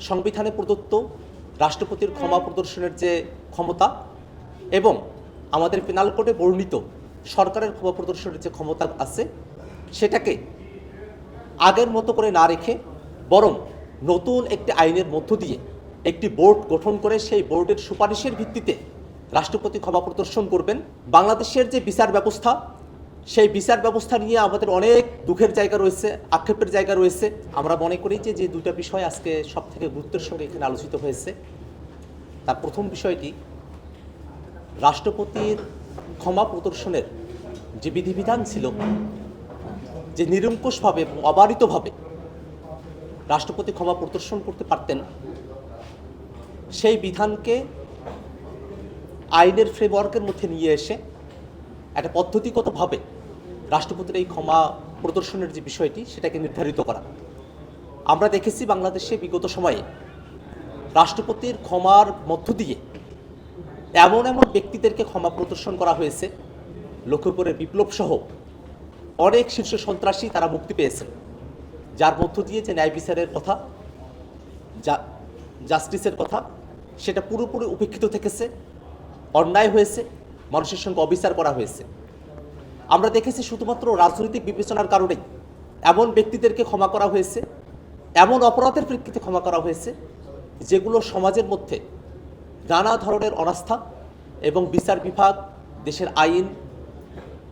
সংবিধানে প্রদত্ত রাষ্ট্রপতির ক্ষমা প্রদর্শনের যে ক্ষমতা এবং আমাদের পেনাল কোডে বর্ণিত সরকারের ক্ষমা প্রদর্শনের যে ক্ষমতা আছে সেটাকে আগের মতো করে না রেখে বরং নতুন একটি আইনের মধ্য দিয়ে একটি বোর্ড গঠন করে সেই বোর্ডের সুপারিশের ভিত্তিতে রাষ্ট্রপতি ক্ষমা প্রদর্শন করবেন। বাংলাদেশের যে বিচার ব্যবস্থা সেই বিচার ব্যবস্থা নিয়ে আমাদের অনেক দুঃখের জায়গা রয়েছে, আক্ষেপের জায়গা রয়েছে। আমরা মনে করি যে দুটো বিষয় আজকে সবথেকে গুরুত্বের সঙ্গে এখানে আলোচিত হয়েছে। তার প্রথম বিষয়টি রাষ্ট্রপতির ক্ষমা প্রদর্শনের যে বিধিবিধান ছিল, যে নিরঙ্কুশভাবে এবং অবারিতভাবে রাষ্ট্রপতি ক্ষমা প্রদর্শন করতে পারতেন, সেই বিধানকে আইনের ফ্রেমওয়ার্কের মধ্যে নিয়ে এসে একটা পদ্ধতিগতভাবে রাষ্ট্রপতির এই ক্ষমা প্রদর্শনের যে বিষয়টি সেটাকে নির্ধারিত করা। আমরা দেখেছি বাংলাদেশে বিগত সময়ে রাষ্ট্রপতির ক্ষমার মধ্য দিয়ে এমন এমন ব্যক্তিদেরকে ক্ষমা প্রদর্শন করা হয়েছে, লক্ষ্মীপুরের বিপ্লব সহ অনেক শীর্ষ সন্ত্রাসী তারা মুক্তি পেয়েছেন, যার মধ্য দিয়ে যে ন্যায় বিচারের কথা, জাস্টিসের কথা সেটা পুরোপুরি উপেক্ষিত থেকেছে, অন্যায় হয়েছে, মানুষের সঙ্গে অবিচার করা হয়েছে। আমরা দেখেছি শুধুমাত্র রাজনৈতিক বিবেচনার কারণেই এমন ব্যক্তিদেরকে ক্ষমা করা হয়েছে, এমন অপরাধের প্রেক্ষিতে ক্ষমা করা হয়েছে যেগুলো সমাজের মধ্যে নানা ধরনের অনাস্থা এবং বিচার বিভাগ, দেশের আইন,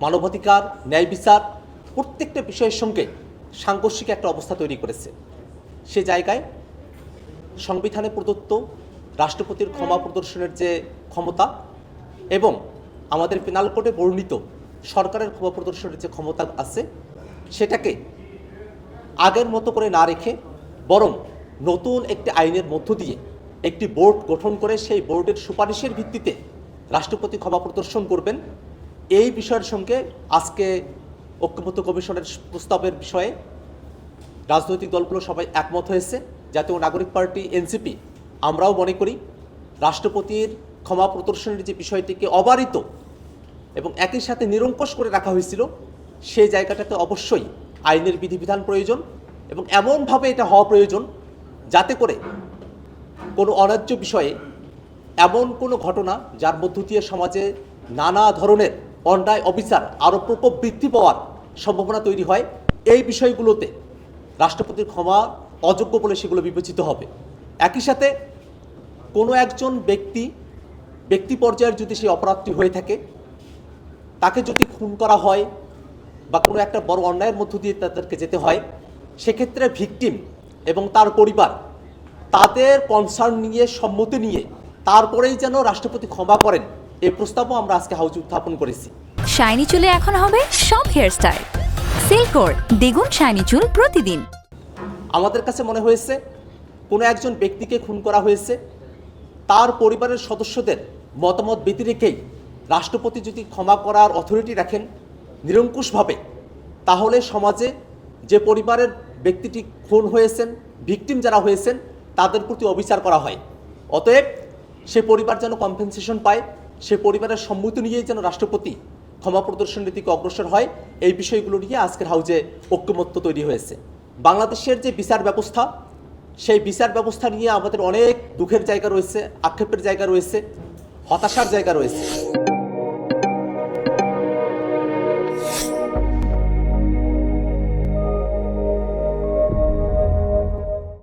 মানবাধিকার, ন্যায় বিচার প্রত্যেকটা বিষয়ের সঙ্গে সাংঘর্ষিক একটা অবস্থা তৈরি করেছে। সে জায়গায় সংবিধানে প্রদত্ত রাষ্ট্রপতির ক্ষমা প্রদর্শনের যে ক্ষমতা এবং আমাদের পেনাল কোডে বর্ণিত সরকারের ক্ষমা প্রদর্শনের যে ক্ষমতা আছে সেটাকে আগের মতো করে না রেখে বরং নতুন একটি আইনের মধ্য দিয়ে একটি বোর্ড গঠন করে সেই বোর্ডের সুপারিশের ভিত্তিতে রাষ্ট্রপতি ক্ষমা প্রদর্শন করবেন। এই বিষয়ের সঙ্গে আজকে ঐক্যমত্য কমিশনের প্রস্তাবের বিষয়ে রাজনৈতিক দলগুলো সবাই একমত হয়েছে। জাতীয় নাগরিক পার্টি এনসিপি আমরাও মনে করি রাষ্ট্রপতির ক্ষমা প্রদর্শনের যে বিষয়টিকে অবারিত এবং একই সাথে নিরঙ্কুশ করে রাখা হয়েছিল, সেই জায়গাটাতে অবশ্যই আইনের বিধিবিধান প্রয়োজন এবং এমনভাবে এটা হওয়া প্রয়োজন যাতে করে কোনো অন্যায্য বিষয়ে এমন কোনো ঘটনা যার মধ্য দিয়ে সমাজে নানা ধরনের অন্যায় অবিচার আরও প্রকোপ বৃদ্ধি পাওয়ার সম্ভাবনা তৈরি হয়, এই বিষয়গুলোতে রাষ্ট্রপতির ক্ষমা অযোগ্য বলে সেগুলো বিবেচিত হবে। একই সাথে কোনো একজন ব্যক্তি পর্যায়ের যদি সেই অপরাধটি হয়ে থাকে, তাকে যদি খুন করা হয় বা কোনো একটা বড় অন্যায়ের মধ্য দিয়ে তাদেরকে যেতে হয়, সেক্ষেত্রে ভিকটিম এবং তার পরিবার তাদের কনসার্ন নিয়ে, সম্মতি নিয়ে তারপরেই যেন রাষ্ট্রপতি ক্ষমা করেন, এই প্রস্তাবও আমরা আজকে হাউজে উত্থাপন করেছি। শাইনি চুলে এখন হবে সব হেয়ারস্টাইল। সিল্কোর দ্বিগুণ শাইনি চুল প্রতিদিন। আমাদের কাছে মনে হয়েছে কোনো একজন ব্যক্তিকে খুন করা হয়েছে, তার পরিবারের সদস্যদের মতামত ব্যতি রেখেই রাষ্ট্রপতি যদি ক্ষমা করার অথরিটি রাখেন নিরঙ্কুশভাবে, তাহলে সমাজে যে পরিবারের ব্যক্তিটি খুন হয়েছেন, ভিকটিম যারা হয়েছেন, তাদের প্রতি অবিচার করা হয়। অতএব সে পরিবার যেন কম্পেনসেশন পায়, সে পরিবারের সম্মতি নিয়েই যেন রাষ্ট্রপতি ক্ষমা প্রদর্শনের দিকে অগ্রসর হয়, এই বিষয়গুলো নিয়ে আজকের হাউজে ঐক্যমত্য তৈরি হয়েছে। বাংলাদেশের যে বিচার ব্যবস্থা সেই বিচার ব্যবস্থা নিয়ে আমাদের অনেক দুঃখের জায়গা রয়েছে, আক্ষেপের জায়গা রয়েছে, হতাশার জায়গা রয়েছে।